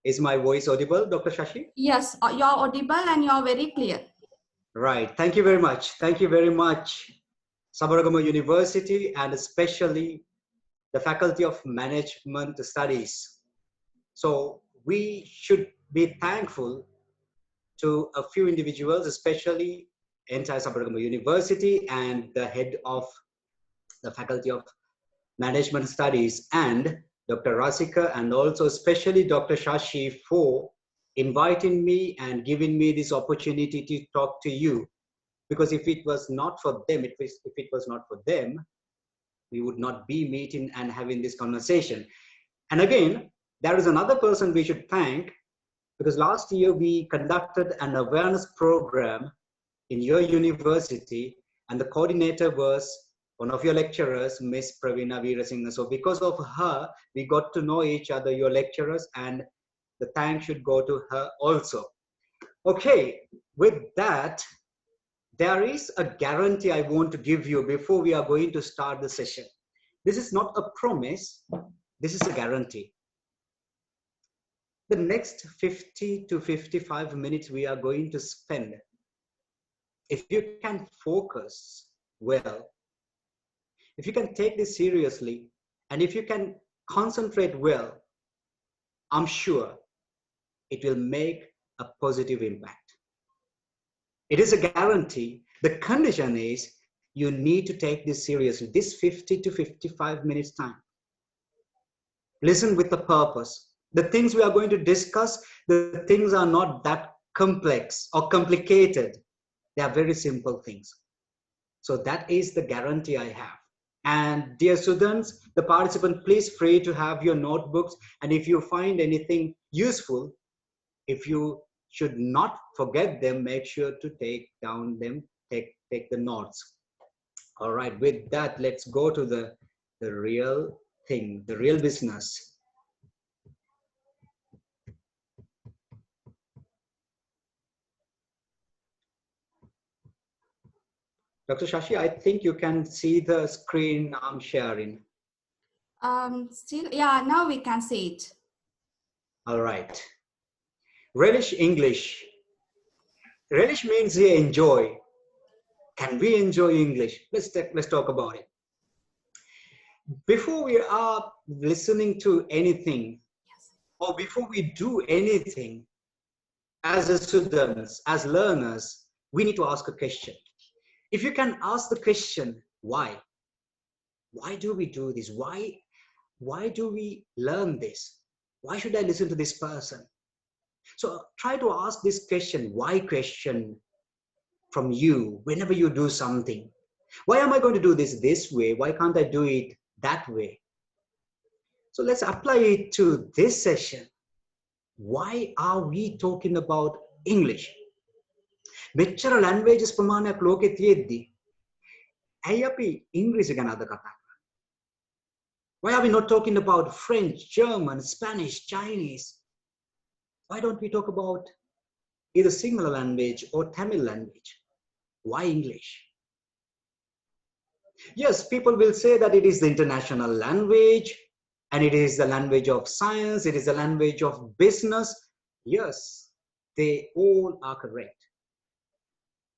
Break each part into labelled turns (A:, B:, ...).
A: Is my voice audible, Dr. Shashi?
B: Yes, you're audible and you're very clear.
A: Right. Thank you very much. Thank you very much, Sabaragamuwa University, and especially the Faculty of Management Studies. So we should be thankful to a few individuals, especially entire Sabaragamuwa University and the head of the Faculty of Management Studies and Dr. Rasika, and also especially Dr. Shashi for inviting me and giving me this opportunity to talk to you. Because if it was not for them, if it was not for them, we would not be meeting and having this conversation. And again, there is another person we should thank, because last year we conducted an awareness program in your university, and the coordinator was one of your lecturers, Miss Pravina Veerasinghe. So because of her, we got to know each other, your lecturers, and the thanks should go to her also. Okay, with that, there is a guarantee I want to give you before we are going to start the session. This is not a promise, this is a guarantee. The next 50 to 55 minutes we are going to spend, if you can focus well, if you can take this seriously, and if you can concentrate well, I'm sure it will make a positive impact. It is a guarantee. The condition is you need to take this seriously, this 50 to 55 minutes time. Listen with the purpose. The things we are going to discuss, the things are not that complex or complicated. They are very simple things. So that is the guarantee I have. And dear students, the participant, please free to have your notebooks. And if you find anything useful, if you should not forget them, make sure to take down them, take the notes. All right, with that, let's go to the real thing, the real business. Dr. Shashi, I think you can see the screen I'm sharing.
B: Still, yeah, now we can see it.
A: All right. Relish English. Relish means we enjoy. Can we enjoy English? Let's talk about it. Before we are listening to anything, or before we do anything, as students, as learners, we need to ask a question. If you can ask the question, why? Why do we do this? Why do we learn this? Why should I listen to this person? So try to ask this question, why question from you whenever you do something. Why am I going to do this way? Why can't I do it that way? So let's apply it to this session. Why are we talking about English? මෙච්චර languages ප්‍රමාණයක් ලෝකේ තියෙද්දි ඇයි අපි ඉංග්‍රීසි ගැන අද කතා කරන්නේ? Why are we not talking about French, German, Spanish, Chinese? Why don't we talk about either Sinhala language or Tamil language? Why English? Yes, people will say that it is the international language and it is the language of science, it is the language of business. Yes, they all are correct.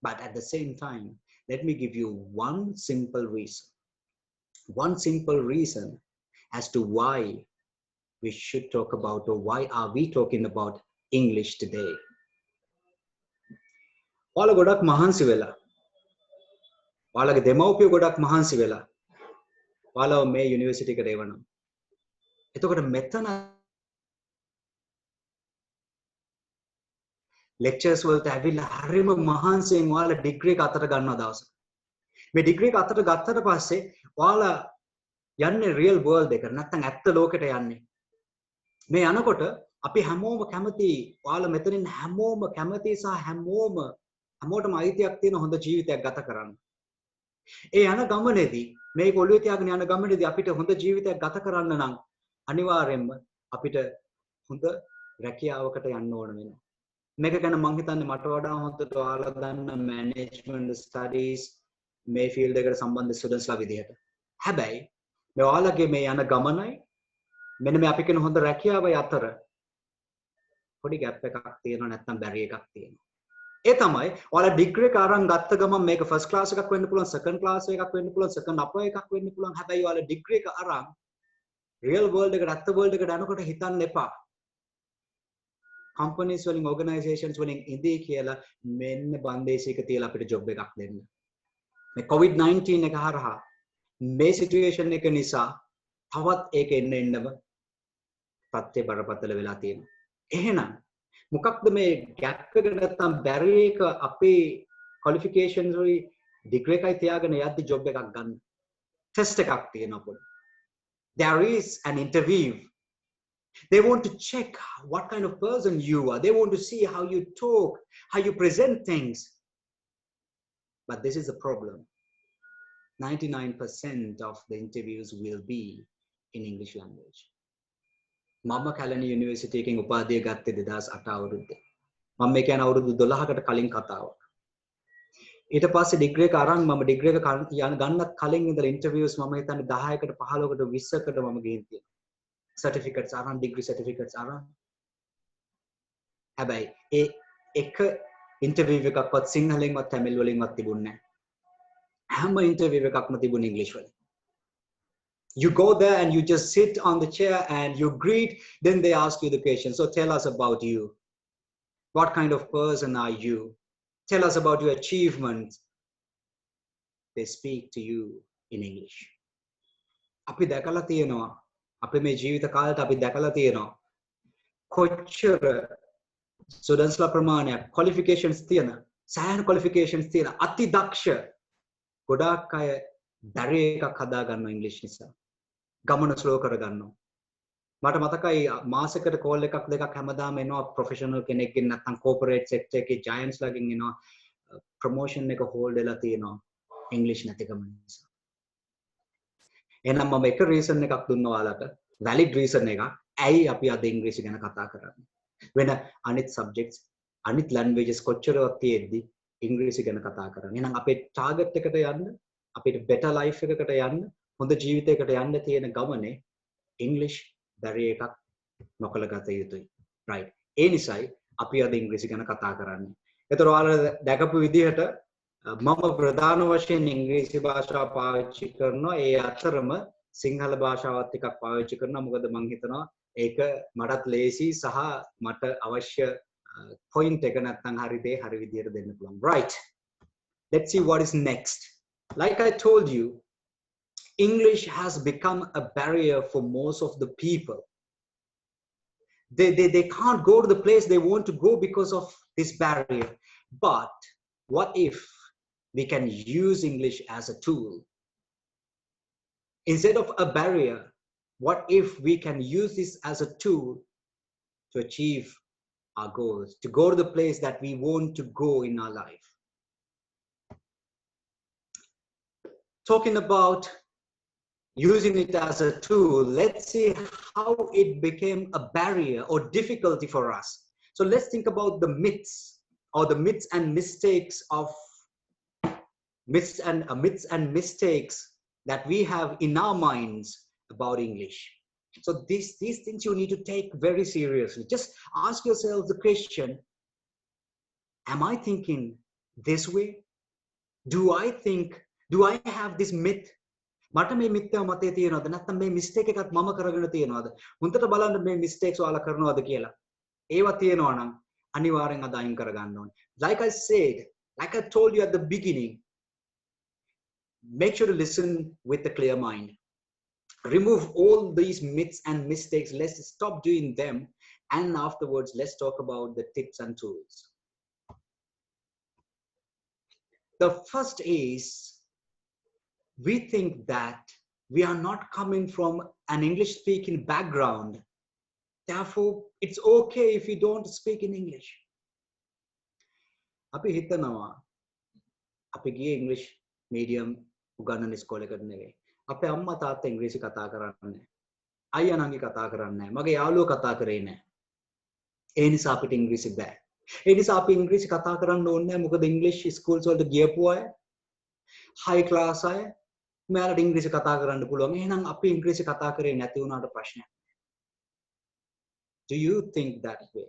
A: But at the same time, let me give you one simple reason. One simple reason as to why we should talk about, or why are we talking about English today. ඔයාලා ගොඩක් මහන්සි වෙලා. ඔයාලගේ දෙමව්පියෝ ගොඩක් මහන්සි වෙලා. ඔයාලව මේ යුනිවර්සිටි එකට එවනවා. එතකොට මෙතන lectures වලට ඇවිල්ලා හරිම මහන්සියෙන් ඔයාලා ඩිග්‍රී එක අතට ගන්නවා දවසක. මේ ඩිග්‍රී එක අතට ගත්තට පස්සේ ඔයාලා යන්නේ real world එකට නැත්නම් ඇත්ත ලෝකෙට යන්නේ. මේ යනකොට අපි හැමෝම කැමති, ඔයාලා මෙතනින් හැමෝම කැමති සහ හැමෝටම අයිතියක් තියෙන හොඳ ජීවිතයක් ගත කරන්න. ඒ යන ගමනේදී මේක ඔළුවේ තියාගෙන යන ගමනේදී අපිට හොඳ ජීවිතයක් ගත කරන්න නම් අනිවාර්යයෙන්ම අපිට හොඳ රැකියාවකට යන්න ඕන වෙනවා. මේක ගැන මම හිතන්නේ මට වඩා හොඳට ඔයාලා දන්න management studies මේ field එකට සම්බන්ධ students ලා විදිහට. හැබැයි මේ ඔයාලගේ මේ යන ගමනයි මෙන්න මේ අපි කියන හොඳ රැකියාවයි අතර පොඩි gap එකක් තියෙනවා නැත්නම් barrier එකක් තියෙනවා. ඒ තමයි ඔයාලා ඩිග්‍රී එක අරන් ගත්ත ගමන් මේක ෆස්ට් ක්ලාස් එකක් වෙන්න පුළුවන්, සෙකන්ඩ් ක්ලාස් එකක් වෙන්න පුළුවන්, සෙකන්ඩ් අපර් එකක් වෙන්න පුළුවන්. හැබැයි ඔයාලා ඩිග්‍රී එක අරන් රියල් වර්ල්ඩ් එකට ඇත්ත වර්ල්ඩ් එකට යනකොට හිතන්න එපා. companies වලින් organizations වලින් ඉදී කියලා මෙන්න බන්දේසියක තියලා අපිට ජොබ් එකක් දෙන්න. මේ COVID-19 එක හරහා මේ සිටුේෂන් එක නිසා තවත් ඒක එන්නම පත්තේ බරපතල වෙලා තියෙනවා. එහෙනම් මොකක්ද මේ gap එක නැත්තම් barrier එක අපේ qualifications වල degree එකයි තියාගෙන යද්දි job එකක් ගන්න. test එකක් තියෙනවා පොඩි. There is an interview. They want to check what kind of person you are. They want to see how you talk, how you present things. But this is the problem. 99% of the interviews will be in English language. Mama Kalani University එකෙන් උපාධිය ගත්තේ 2008 අවුරුද්දේ. මම මේ කියන අවුරුදු 12කට කලින් කතාවක්. ඊට පස්සේ ඩිග්‍රී එක අරන් මම ඩිග්‍රී එක ගන්නත් කලින් ඉඳලා ඉන්ටර්විව්ස් මම හිතන්නේ 10කට 15කට 20කට මම ගිහින් තියෙනවා. certificates අරන් degree certificates අරන්. හැබැයි ඒ එක ඉන්ටර්විව් එකක්වත් සිංහලෙන්වත් තමිල් වලින්වත් තිබුණේ නැහැ. හැම ඉන්ටර්විව් එකක්ම තිබුණේ ඉංග්‍රීසි වලින්. You go there and you just sit on the chair and you greet, then they ask you the question. So tell us about you. What kind of person are you? Tell us about your achievements. They speak to you in English. අපි දැකලා තියෙනවා. අපි මේ ජීවිත කාලෙට අපි දැකලා තියෙනවා. කොච්චර ස්ටුඩන්ට්ස්ලා ප්‍රමාණයක් qualifications තියෙන, සෑහෙන qualifications තියෙන අති දක්ෂ ගොඩාක් අය barrier එකක් හදා ගන්නවා ඉංග්‍රීසි නිසා. ගමන ස්ලෝ කර ගන්නවා. මට මතකයි මාසෙකට කෝල් එකක් දෙකක් හැමදාම එනවා ප්‍රොෆෙෂනල් කෙනෙක්ගෙන් නැත්නම් කෝපරේට් සෙක්ටර් එකේ ජයන්ට්ස් ලාගෙන් එනවා ප්‍රොමෝෂන් එක හෝල්ඩ් වෙලා තියෙනවා ඉංග්‍රීසි නැතිකම නිසා. එහෙනම් මම එක රීසන් එකක් දුන්නා ඔයාලට වැලිඩ් රීසන් එකක් ඇයි අපි අද ඉංග්‍රීසි ගැන කතා කරන්නේ. වෙන අනිත් සබ්ජෙක්ට්ස් අනිත් ලැන්ග්වේජස් කොච්චරවත් තියෙද්දි ඉංග්‍රීසි ගැන කතා කරන්නේ. එහෙනම් අපේ ටාගට් එකට යන්න අපිට better life එකකට යන්න හොඳ ජීවිතයකට යන්න තියෙන ගමනේ English barrier එකක් නොකළ ගත යුතුයි. right. ඒ නිසායි අපි අද ඉංග්‍රීසි ගැන කතා කරන්නේ. ඒතර ඔයාලා දැකපු විදිහට මම ප්‍රධාන වශයෙන් ඉංග්‍රීසි භාෂාව පාවිච්චි කරනවා. ඒ අතරම සිංහල භාෂාවත් ටිකක් පාවිච්චි කරනවා. මොකද මම හිතනවා ඒක මටත් ලේසි සහ මට අවශ්‍ය point එක නැත්නම් හරි දේ හරි විදිහට දෙන්න පුළුවන්. right. Let's see what is next. Like I told you, English has become a barrier for most of the people. They can't go to the place they want to go because of this barrier. But what if we can use English as a tool? Instead of a barrier, what if we can use this as a tool to achieve our goals, to go to the place that we want to go in our life? Talking about using it as a tool, let's see how it became a barrier or difficulty for us. So let's think about the myths or the myths and mistakes of myths and mistakes that we have in our minds about English. So these things you need to take very seriously. Just ask yourself the question, am I thinking this way? Do I have this myth? මට මේ මිත්‍යා මතය තියෙනවද නැත්නම් මේ mistake එකක් මම කරගෙන තියෙනවද? හොඳට බලන්න මේ මිස්ටේක්ස් ඔයාලා කරනවද කියලා. ඒවා තියෙනවා නම් අනිවාර්යෙන් අද අයින් කරගන්න ඕනේ. Like I said, like I told you at the beginning, make sure to listen with a clear mind. Remove all these myths and mistakes. Let's stop doing them. And afterwards, let's talk about the tips and tools. The first is, we think that we are not coming from an English speaking background. Therefore, it's okay if you don't speak in English. අපි හිතනවා අපි ගියේ English medium උගන්නන ඉස්කෝලේකට නෙවෙයි. අපේ අම්මා තාත්තා ඉංග්‍රීසි කතා කරන්නේ නැහැ. අයියා නංගි කතා කරන්නේ නැහැ. මගේ යාළුවෝ කතා කරේ නැහැ. ඒ නිසා අපිට ඉංග්‍රීසි බෑ. ඒ නිසා අපි ඉංග්‍රීසි කතා කරන්න ඕනේ නැහැ. මොකද English schools වලට ගියපු අය high class අය මෙයාලට ඉංග්‍රීසි කතා කරන්න පුළුවන්. එහෙනම් අපි ඉංග්‍රීසි කතා කරේ නැති වුණාට ප්‍රශ්නයක්. Do you think that way?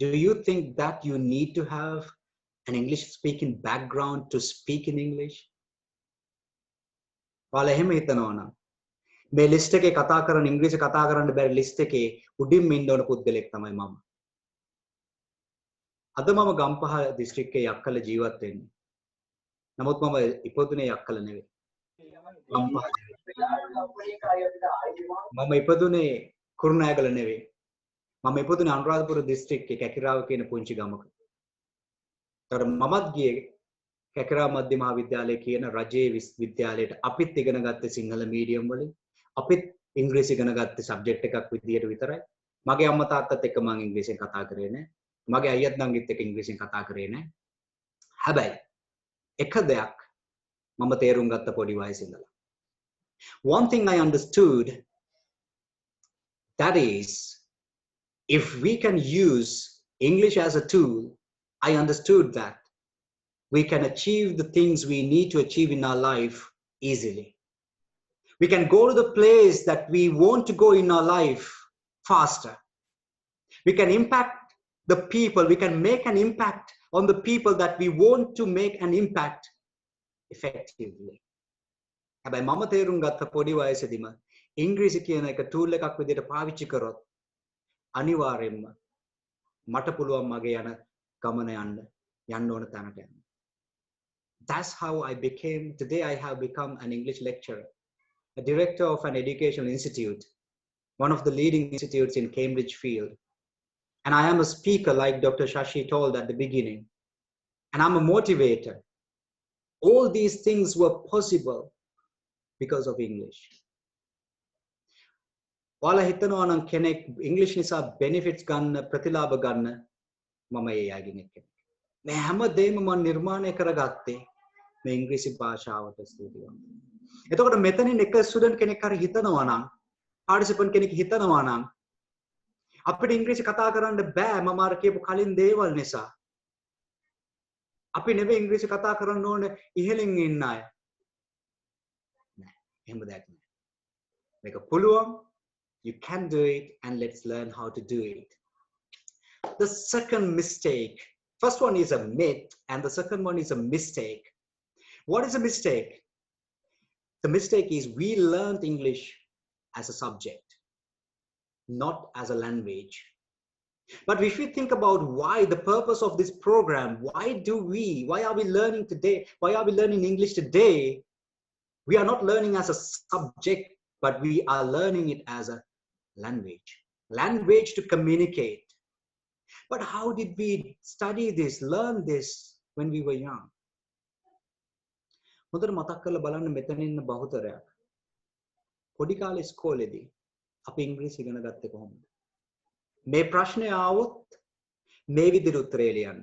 A: Do you think that you need to have an English speaking background to speak in English? ඔයාලා එහෙම හිතනවා නම් මේ ලිස්ට් එකේ කතා කරන ඉංග්‍රීසි කතා කරන්න බැරි ලිස්ට් එකේ උඩින්ම ඉන්න ඕන පුද්ගලෙක් තමයි මම. අද මම ගම්පහ දිස්ත්‍රික්කයේ යක්කල ජීවත් වෙන්නේ. නමුත් මම ඉපදුනේ යක්කල නෙවෙයි. ගම්පහ මම ඉපදුනේ කුරුණෑගල නෙවෙයි. මම ඉපදුනේ අනුරාධපුර දිස්ත්‍රික්කයේ කැකිරාව කියන පුංචි ගමක. ඒතර මමත් ගියේ කැකිරාව මධ්‍ය මහා විද්‍යාලය කියන රජයේ විශ්වවිද්‍යාලයට අපිත් ඉගෙන ගත්තේ සිංහල මීඩියම් වලින්. අපිත් ඉංග්‍රීසි ඉගෙන ගත්තේ සබ්ජෙක්ට් එකක් විදියට විතරයි. මගේ අම්මා තාත්තත් එක්ක මම ඉංග්‍රීසියෙන් කතා කරේ නැහැ. මගේ අයියත් නංගිත් එක්ක ඉංග්‍රීසියෙන් කතා කරේ නැහැ. හැබැයි එක දෙයක් මම තේරුම් ගත්ත පොඩි වයසේ ඉඳලා. One thing I understood, that is, if we can use English as a tool, I understood that we can achieve the things we need to achieve in our life easily. We can go to the place that we want to go in our life faster. We can impact the people, we can make an impact on the people that we want to make an impact effectively. හැබැයි මම තේරුම් ගත්ත පොඩි වයසේදීම ඉංග්‍රීසි කියන එක tool එකක් විදිහට පාවිච්චි කරොත් අනිවාර්යයෙන්ම මට පුළුවන් මගේ යන ගමන යන්න ඕන තැනට යන්න. That's how I became, today I have become an English lecturer, a director of an educational institute, one of the leading institutes in Cambridge field. And I am a speaker, like Dr. Shashi told at the beginning. And I'm a motivator. All these things were possible because of English. ඔයාලා හිතනවා නම් කෙනෙක් ඉංග්‍රීසි නිසා benefits ගන්න, ප්‍රතිලාභ ගන්න, මම ඒ අයගෙන් එක්කෙනෙක්. මේ හැම දෙයක්ම මම නිර්මාණය කරගත්තේ මේ ඉංග්‍රීසි භාෂාවට ස්තුතියි. එතකොට මෙතනින් එක ස්ටුඩන්ට් කෙනෙක් හරි හිතනවා නම්, පාටිසිපන්ට් කෙනෙක් හිතනවා නම් අපිට ඉංග්‍රීසි කතා කරන්න බෑ මම අර කියපු කලින් දේවල් නිසා. අපි නෙවෙයි ඉංග්‍රීසි කතා කරන්න ඕනේ ඉහළින් ඉන්න අය. නෑ, එහෙම දෙයක් නෑ. මේක පුළුවන්. You can do it, and let's learn how to do it. The second mistake, first one is a myth, and the second one is a mistake. What is a mistake? The mistake is we learned English as a subject, not as a language. But if we think about why, the purpose of this program, why are we learning today? Why are we learning English today? We are not learning as a subject, but we are learning it as a language to communicate. But how did we study this, learn this when we were young? හොඳට මතක් කරලා බලන්න මෙතන ඉන්න බහුතරයක් පොඩි කාලේ ඉස්කෝලේදී අපි ඉංග්‍රීසි ඉගෙන ගත්තේ කොහොමද? මේ ප්‍රශ්නේ ආවොත් මේ විදිහට උත්තරේ ලියන්න.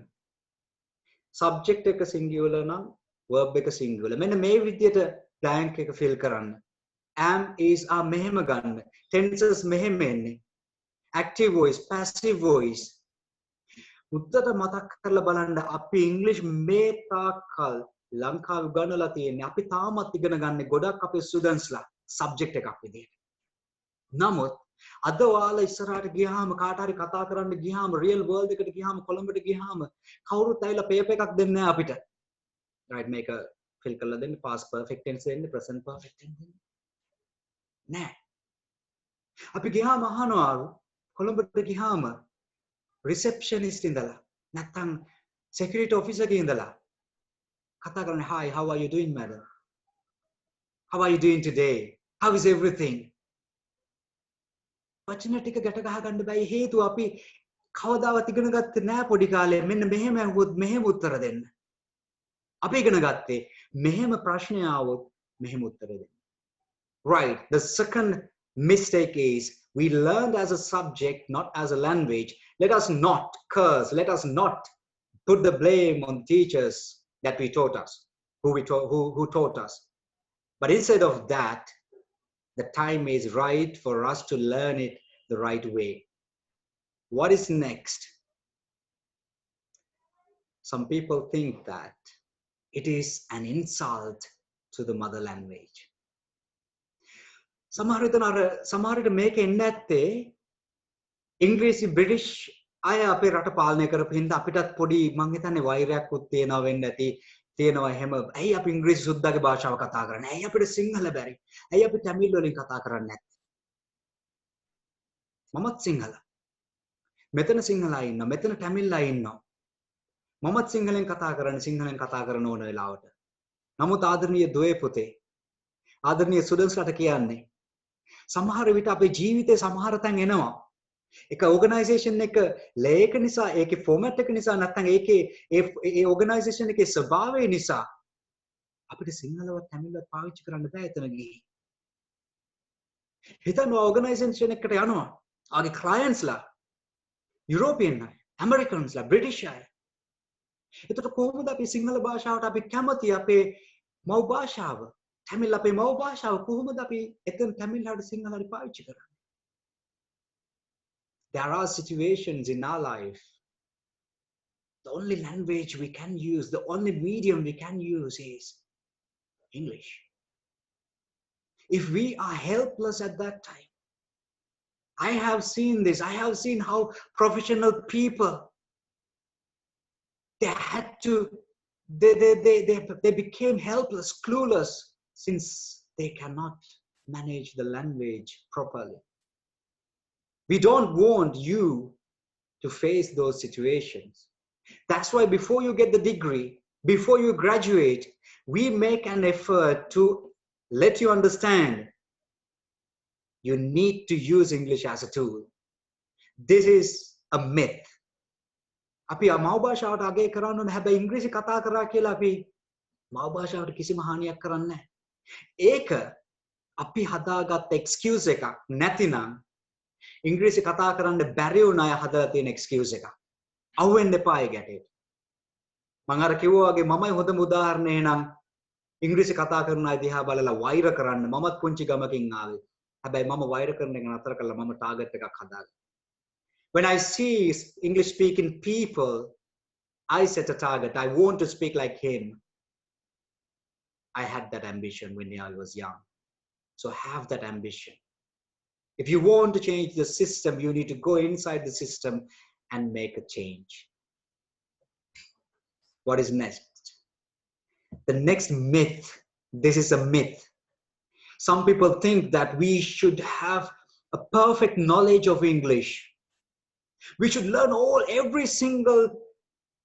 A: සබ්ජෙක්ට් එක සිංගියුලර් නම් verb එක සිංගියුලර්. මෙන්න මේ විදිහට blank එක fill කරන්න. am, is, are මෙහෙම ගන්න. tenses මෙහෙම එන්නේ. active voice, passive voice. උත්තර මතක් කරලා බලන්න අපි ඉංග්‍රීසි මේ තාක්කල් ලංකාවේ ගණනලා තියෙන්නේ. අපි තාමත් ඉගෙන ගන්න ගොඩක් අපේ ස්ටුඩන්ට්ස්ලා සබ්ජෙක්ට් එකක් විදිහට. නමුත් අද ඔයාලා ඉස්සරහට ගියාම කාට හරි කතා කරන්න ගියාම රියල් වර්ල්ඩ් එකට ගියාම කොළඹට ගියාම කවුරුත් ඇවිල්ලා පේපර් එකක් දෙන්නේ නැහැ අපිට. right මේක fill කරලා දෙන්න past perfect tense දෙන්න present perfect tense දෙන්න. නෑ. අපි ගියාම අහනවා කොළඹට ගියාම receptionist ඉඳලා නැත්නම් security officer ගේ ඉඳලා කතා කරන්නේ hi how are you doing madam? How are you doing today? How is everything? වචන ටික ගැට ගහ ගන්න බෑ හේතුව අපි කවදාවත් ඉගෙන ගත්තේ නෑ පොඩි කාලේ මෙන්න මෙහෙම අහුවොත් මෙහෙම උත්තර දෙන්න. අපි ඉගෙන ගත්තේ මෙහෙම ප්‍රශ්නය ආවොත් මෙහෙම උත්තර දෙන්න. Right, the second mistake is we learned as a subject, not as a language. Let us not curse, let us not put the blame on teachers that we taught us, who taught us. But instead of that, the time is right for us to learn it the right way. What is next? Some people think that it is an insult to the mother language. සමහර විට මේක එන්නේ නැත්තේ ඉංග්‍රීසි British අය අපේ රට පාලනය කරපු හින්දා අපිටත් පොඩි මං හිතන්නේ වෛරයක්වත් තියෙනවා වෙන්න ඇති. තියෙනවා එහෙම. ඇයි අපි ඉංග්‍රීසි සුද්දාගේ භාෂාව කතා කරන්නේ? ඇයි අපිට සිංහල බැරි? ඇයි අපි තමිල් වලින් කතා කරන්නේ නැත්තේ? මමත් සිංහල. මෙතන සිංහලයි ඉන්නවා. මෙතන තමිල්ලා ඉන්නවා. මමත් සිංහලෙන් කතා කරන ඕන වෙලාවට. නමුත් ආදරණීය දුවේ පුතේ, ආදරණීය ස්ටුඩන්ට්ස්ලාට කියන්නේ සමහර විට අපේ ජීවිතේ සමහර තැන් එනවා. එක ඕගනයිසේෂන් එක ලේයක නිසා, ඒකේ ෆෝමැට් එක නිසා, නැත්නම් ඒකේ ඒ ඕගනයිසේෂන් එකේ ස්වභාවය නිසා අපිට සිංහලවත් තමිල්වත් පාවිච්චි කරන්න බෑ එතන ගිහින්. හිතන්න ඕගනයිසේෂන් එකකට යනවා. ආගේ ක්ලයන්ට්ස්ලා යුරෝපියන් අය, ඇමරිකන්ස්ලා, බ්‍රිටිෂ් අය. එතකොට කොහොමද අපි සිංහල භාෂාවට අපි කැමති අපේ මව් භාෂාව? තමිල් අපේ මව් භාෂාව කොහොමද අපි එතන තමිල් හරි සිංහල හරි පාවිච්චි කරන්නේ? There are situations in our life. The only language we can use, the only medium we can use is English. If we are helpless at that time, I have seen this. I have seen how professional people, they had to, they became helpless, clueless, since they cannot manage the language properly. We don't want you to face those situations. That's why before you get the degree, before you graduate, we make an effort to let you understand you need to use English as a tool. This is a myth. අපි මව් භාෂාවට අගය කරන්න ඕනේ. හැබැයි ඉංග්‍රීසි කතා කරා කියලා අපි මව් භාෂාවට කිසිම හානියක් කරන්නේ නැහැ. ඒක අපි හදාගත්ත එක්ස්කියුස් එකක්. නැතිනම් ඉංග්‍රීසි කතා කරන්න බැරි වුණ අය හදලා තියෙන එක්ස්කියුස් එකක්. අහුවෙන්න එපා ඒ ගැටේට. මම අර කිව්වා වගේ මමයි හොඳම උදාහරණය නම් ඉංග්‍රීසි කතා කරන අය දිහා බලලා වෛර කරන්න. මමත් පුංචි ගමකින් ආවේ. හැබැයි මම වෛර කරන එක නතර කළා. මම ටාගට් එකක් හදාගත්තා. When I see English speaking people, I set a target. I want to speak like him. I had that ambition when I was young. So have that ambition. If you want to change the system, you need to go inside the system and make a change. What is next? The next myth. This is a myth. Some people think that we should have a perfect knowledge of English. We should learn every single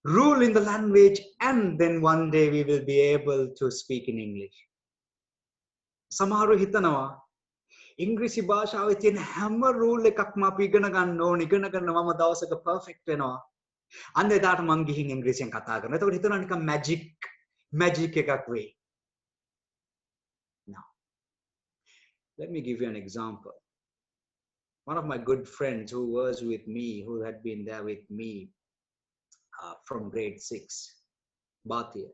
A: rule in the language, and then one day we will be able to speak in English. සමහරව හිතනවා ඉංග්‍රීසි භාෂාවේ තියෙන හැම rule එකක්ම අපි ඉගෙන ගන්න ඕනේ. ඉගෙන ගන්න මම දවසක පර්ෆෙක්ට් වෙනවා. අන්න එදාට මං ගිහින් ඉංග්‍රීසියෙන් කතා කරනවා. එතකොට හිතනවා නිකන් මැජික් එකක් වෙයි. Now, let me give you an example. One of my good friends who was with me, who had been there with me from grade 6, Bhatia,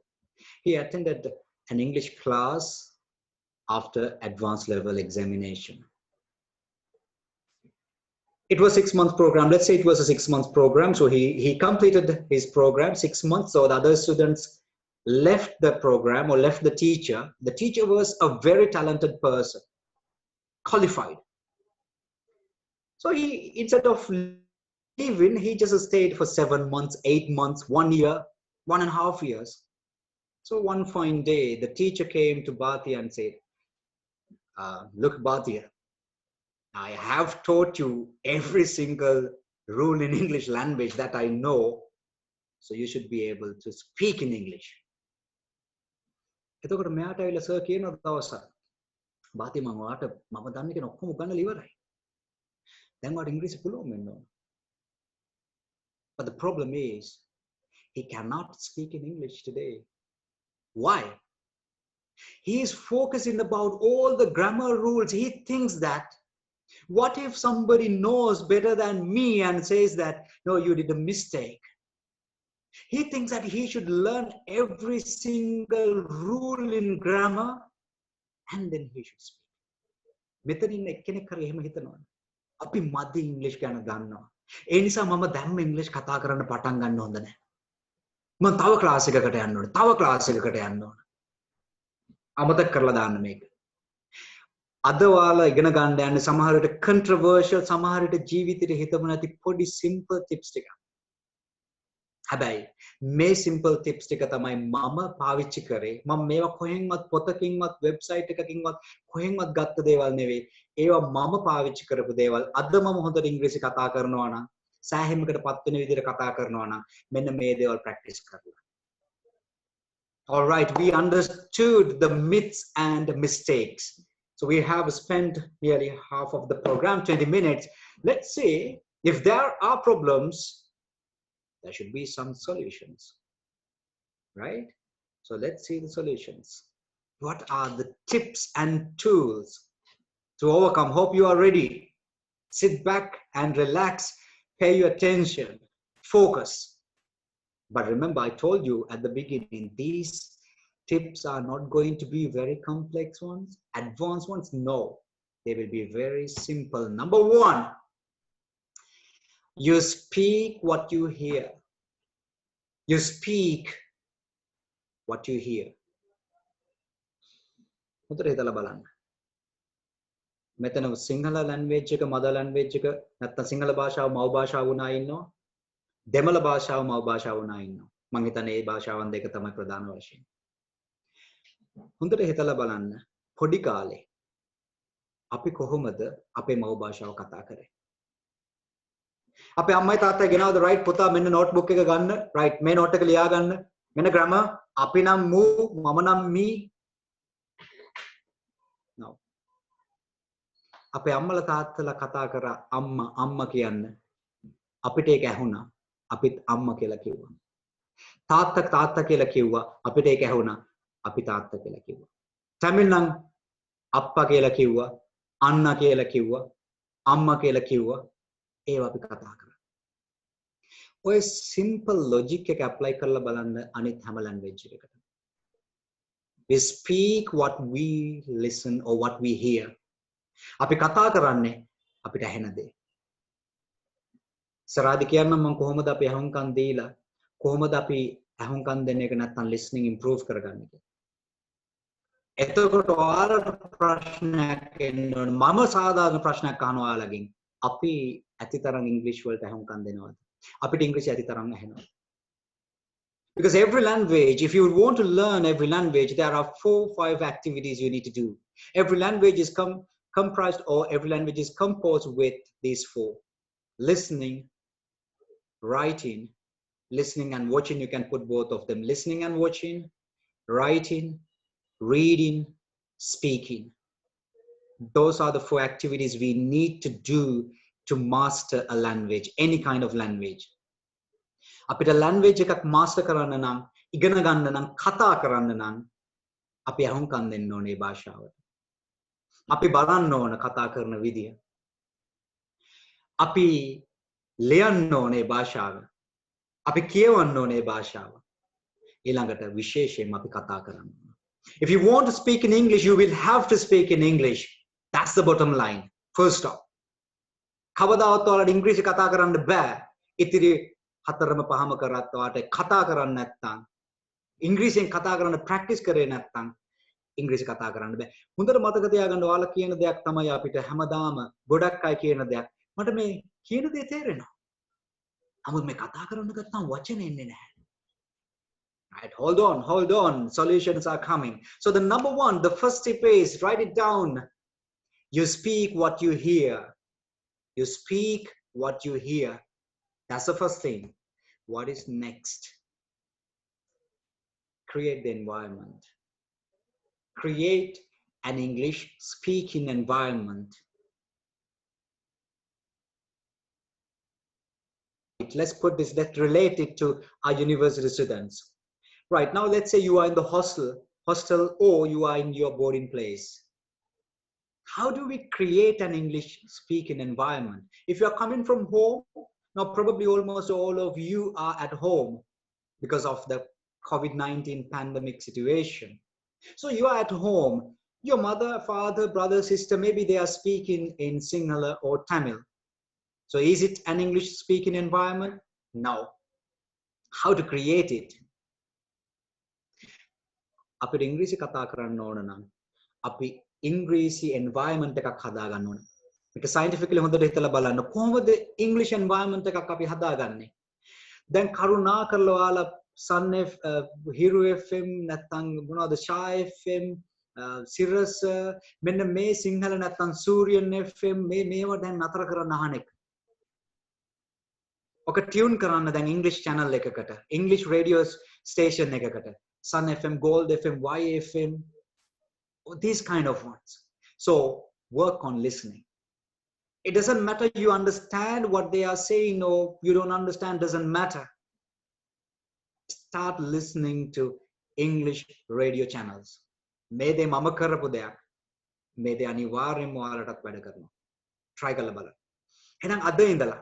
A: he attended an English class after advanced level examination. It was a 6-month program. Let's say it was a 6-month program. So he completed his program 6 months. So the other students left the program or left the teacher. The teacher was a very talented person, qualified. So he, instead of leaving, he just stayed for 7 months, 8 months, 1 year, 1.5 years. So one fine day, the teacher came to Bhatia and said, look, Bhatia, I have taught you every single rule in English language that I know, so you should be able to speak in English. එතකොට මෙයාට ඇවිල්ලා sir කියනවා දවසක් බාති මම දන්න කෙන ඔක්කොම උගන්නලා ඉවරයි. දැන් වාට ඉංග්‍රීසි පුළුවන් වෙන්න ඕන. But the problem is he cannot speak in English today. Why? He is focusing about all the grammar rules. He thinks that what if somebody knows better than me and says that, no, you did a mistake. He thinks that he should learn every single rule in grammar and then he should speak. මෙතන ඉන්න එක්කෙනෙක් හරි එහෙම හිතනවා. අපි මදි ඉංග්‍රීසි ගැන දන්නවා. ඒ නිසා මම දැම්ම ඉංග්‍රීසි කතා කරන්න පටන් ගන්න හොඳ නැහැ. මම තව ක්ලාස් එකකට යන්න ඕනේ. තව ක්ලාස් එකකට යන්න ඕනේ. අමතක කරලා දාන්න මේක. අද ඔයාලා ඉගෙන ගන්න යන්නේ සමහර විට controversial සමහර විට ජීවිතේට හිතමු නැති පොඩි simple tips ටික. හැබැයි මේ simple tips ටික තමයි මම පාවිච්චි කරේ. මම මේවා කොහෙන්වත් පොතකින්වත් වෙබ්සයිට් එකකින්වත් කොහෙන්වත් ගත්ත දේවල් නෙවෙයි. ඒවා මම පාවිච්චි කරපු දේවල්. අද මම හොඳට ඉංග්‍රීසි කතා කරනවා නම් සෑහීමකටපත් වෙන විදිහට කතා කරනවා නම් මෙන්න මේ දේවල් practice කරලා. All right, we understood the myths and mistakes. So we have spent nearly half of the program, 20 minutes. Let's see if there are problems, there should be some solutions, right? So let's see the solutions. What are the tips and tools to overcome? Hope you are ready. Sit back and relax, pay your attention, focus. But remember, I told you at the beginning, these tips are not going to be very complex ones, advanced ones. No, they will be very simple. Number one, you speak what you hear. You speak what you hear. උතර හිතලා බලන්න. මෙතන Sinhala language එක mother language එක නැත්නම් සිංහල භාෂාව මව් භාෂාව වුණා ඉන්නවා. දෙමළ භාෂාව මව් භාෂාව වුණා ඉන්නවා. මම හිතන්නේ මේ භාෂාවන් දෙක තමයි ප්‍රධාන වශයෙන්. හොඳට හිතලා බලන්න පොඩි කාලේ අපි කොහොමද අපේ මව් භාෂාව කතා කරේ? අපේ අම්මයි තාත්තයි ගෙනාවද right පුතා මෙන්න notebook එක ගන්න right මේ note එක ලියා ගන්න මෙන්න grammar අපි නම් මූ මම නම් මී no අපේ අම්මලා තාත්තලා කතා කරා අම්මා කියන්න අපිට ඒක ඇහුණා අපිත් අම්මා කියලා කිව්වා තාත්තා කියලා කිව්වා අපිට ඒක ඇහුණා අපි තාත්තා කියලා කිව්වා තමිල් නම් අප්පා කියලා කිව්වා අන්නා කියලා කිව්වා අම්මා කියලා කිව්වා ඒව අපි කතා කරා ඔය simple logic එක apply කරලා බලන්න අනිත් හැම language එකකට we speak what we listen or what we hear අපි කතා කරන්නේ අපිට ඇහෙන දේ සරාදි කියන්නම් මම කොහොමද අපි අහුම්කම් දීලා කොහොමද අපි අහුම්කම් දෙන්න එක නැත්තම් listening improve කරගන්නේ කියලා එතකොට ඔයාලට ප්‍රශ්නයක් එන්න මම සාධාරණ ප්‍රශ්නයක් අහනවා ඔයාලගෙන් අපි ඇතිතරම් ඉංග්‍රීසි වලට අහුම්කම් දෙනවද අපිට ඉංග්‍රීසි ඇතිතරම් ඇහෙනවා because every language if you want to learn every language there are 4-5 activities you need to do every language is comprised or every language is composed with these 4 listening writing listening and watching you can put both of them listening and watching writing reading speaking those are the 4 activities we need to do to master a language any kind of language අපිට language එකක් master කරන්න නම් ඉගෙන ගන්න නම් කතා කරන්න නම් අපි අහුම්කම් දෙන්න ඕනේ භාෂාවට අපි බලන්න ඕන කතා කරන විදිය අපි ලියන්න ඕනේ භාෂාව අපි කියවන්න ඕනේ භාෂාව ඊළඟට විශේෂයෙන්ම අපි කතා කරන්න if you want to speak in English you will have to speak in English that's the bottom line first off කවදාවත් ඔයාලට ඉංග්‍රීසි කතා කරන්න බෑ ඉතිරි හතරම පහම කරත් ඔයාලට කතා කරන්න නැත්නම් ඉංග්‍රීසියෙන් කතා කරන්න ප්‍රැක්ටිස් කරේ නැත්නම් ඉංග්‍රීසි කතා කරන්න බෑ හොඳට මතක තියාගන්න ඔයාලා කියන දෙයක් තමයි අපිට හැමදාම ගොඩක් අය කියන දෙයක් මට මේ කියන දේ තේරෙනවා නමුත් මේ කතා කරන්න ගත්තාම වචන එන්නේ නැහැ right hold on solutions are coming so the number 1 the first tip is write it down you speak what you hear you speak what you hear that's the first thing what is next create the environment create an English speaking environment let's put this let's relate it to our university students right now let's say you are in the hostel or you are in your boarding place how do we create an English speaking environment if you are coming from home now probably almost all of you are at home because of the COVID-19 pandemic situation so you are at home your mother father brother sister maybe they are speaking in Sinhala or Tamil so is it an English speaking environment no how to create it අපිට ඉංග්‍රීසි කතා කරන්න ඕන නම් අපි ඉංග්‍රීසි environment එකක් හදාගන්න ඕන. මේක scientifically හොඳට හිතලා බලන්න කොහොමද English environment එකක් අපි හදාගන්නේ. දැන් කරුණා කරලා ඔයාලා Sun Hero FM නැත්නම් මොනවද Shy FM Sirius මෙන්න මේ සිංහල නැත්නම් Suryan FM මේවා දැන් නතර කරන්න අහන එක. ඔක ටියුන් කරන්න දැන් English channel එකකට English radio station එකකට Sun FM Gold FM YFM these kind of ones. So work on listening. It doesn't matter you understand what they are saying or you don't understand, doesn't matter. Start listening to English radio channels. May they mama karapu deyak. May they අනිවාර්යයෙන්ම ඔයාලටත් වැඩ කරනවා. try කරලා බලන්න. එහෙනම් අද ඉඳලා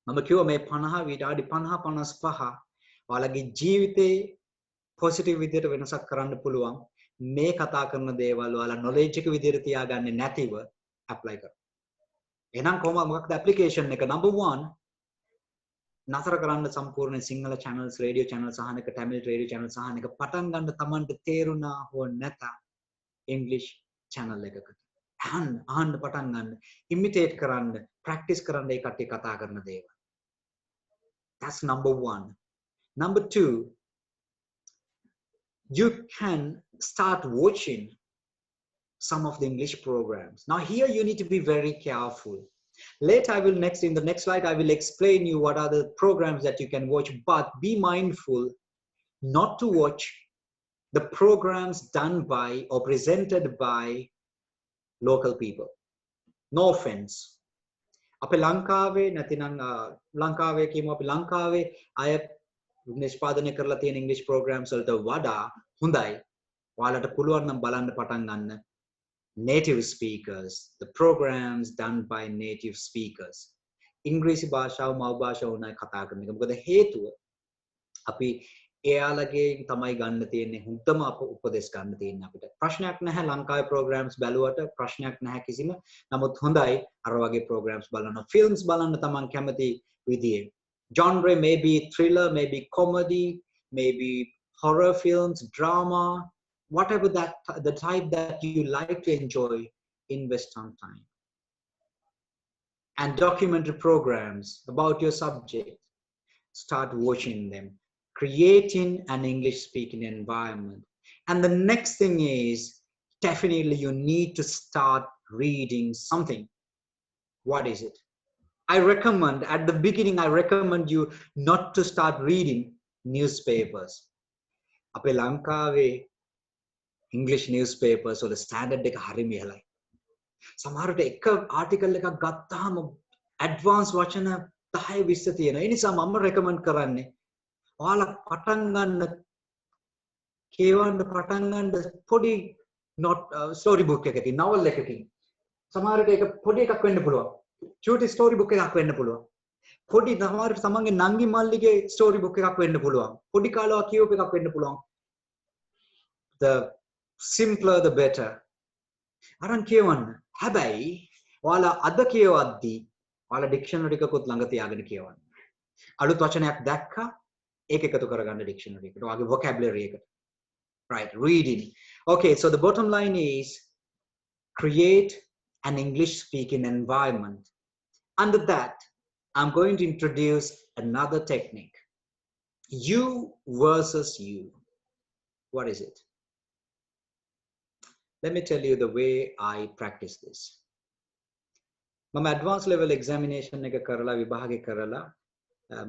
A: මම කිව්වා මේ 50 විනාඩි 50 55 ඔයාලගේ ජීවිතේ positive විදියට වෙනසක් කරන්න පුළුවන්. මේ කතා කරන දේවල් ඔයාලා knowledge එක විදියට තියාගන්නේ නැතිව apply කරන්න. එහෙනම් කොහොමද මොකක්ද application එක? number 1 නතර කරන්න සම්පූර්ණ සිංහල channels radio channels අහන එක tamil radio channels අහන එක පටන් ගන්න Tamanට තේරුණා හෝ නැත English channel එකකට අහන්න පටන් ගන්න imitate කරන්න practice කරන්න ඒ කට්ටිය කතා කරන දේවල්. That's number 1. Number 2, you can start watching some of the English programs. Now here you need to be very careful. Later in the next slide, I will explain you what are the programs that you can watch, but be mindful not to watch the programs done by or presented by local people. No offense. අපේ ලංකාවේ නැතිනම් ලංකාවේ කියමු අපි ලංකාවේ අය නිෂ්පාදනය කරලා තියෙන English programs වලට වඩා හොඳයි. ඔයාලට පුළුවන් නම් බලන්න පටන් ගන්න native speakers, the programs done by native speakers. ඉංග්‍රීසි භාෂාව මව් භාෂාව උනායි කතා කරන එක. මොකද හේතුව අපි එයාලගේ තමයි ගන්න තියෙන්නේ හුදම උපදෙස් ගන්න තියෙන්නේ අපිට. ප්‍රශ්නයක් නැහැ ලංකාවේ programs බැලුවට ප්‍රශ්නයක් නැහැ කිසිම. නමුත් හොඳයි අර වගේ programs බලන්න. films බලන්න තමන් කැමති විදිහේ. Genre maybe thriller, maybe comedy, maybe horror films, drama, whatever the type that you like to enjoy, invest on time. And documentary programs about your subject, start watching them, creating an English speaking environment. And the next thing is definitely you need to start reading something. What is it? I recommend at the beginning, I recommend you not to start reading newspapers. Ape Lankave English newspapers or the standard එක හරි මෙහෙලයි. සමහරට එක ආටිකල් එකක් ගත්තාම advance වචන 10 20 තියෙනවා. ඒ නිසා මම රෙකමන්ඩ් කරන්නේ ඔයාලා පටන් ගන්න කියවන්න පටන් ගන්න පොඩි ස්ටෝරි බුක් එකකින් novel එකකින්. සමහරට ඒක පොඩි එකක් වෙන්න පුළුවන්. චූටි ස්ටෝරි බුක් එකක් වෙන්න පුළුවන්. පොඩි සමහරට තමන්ගේ නංගි මල්ලිගේ ස්ටෝරි බුක් එකක් වෙන්න පුළුවන්. පොඩි කාලේ කියවප එකක් වෙන්න පුළුවන්. The simpler the better. අරන් කියවන්න. හැබැයි ඔයාලා අද කියවද්දී ඔයාලා ඩික්ෂනරි එකකුත් ළඟ තියාගෙන කියවන්න. අලුත් වචනයක් දැක්කා ඒක එකතු කරගන්න ඩික්ෂනරි එකට. ඔයාගේ vocabulary එකට. Right, reading. Okay, so the bottom line is create an English speaking environment. Under that, I'm going to introduce another technique. You versus you. What is it? Let me tell you the way I practice this. මම advanced level examination එක කරලා විභාගේ කරලා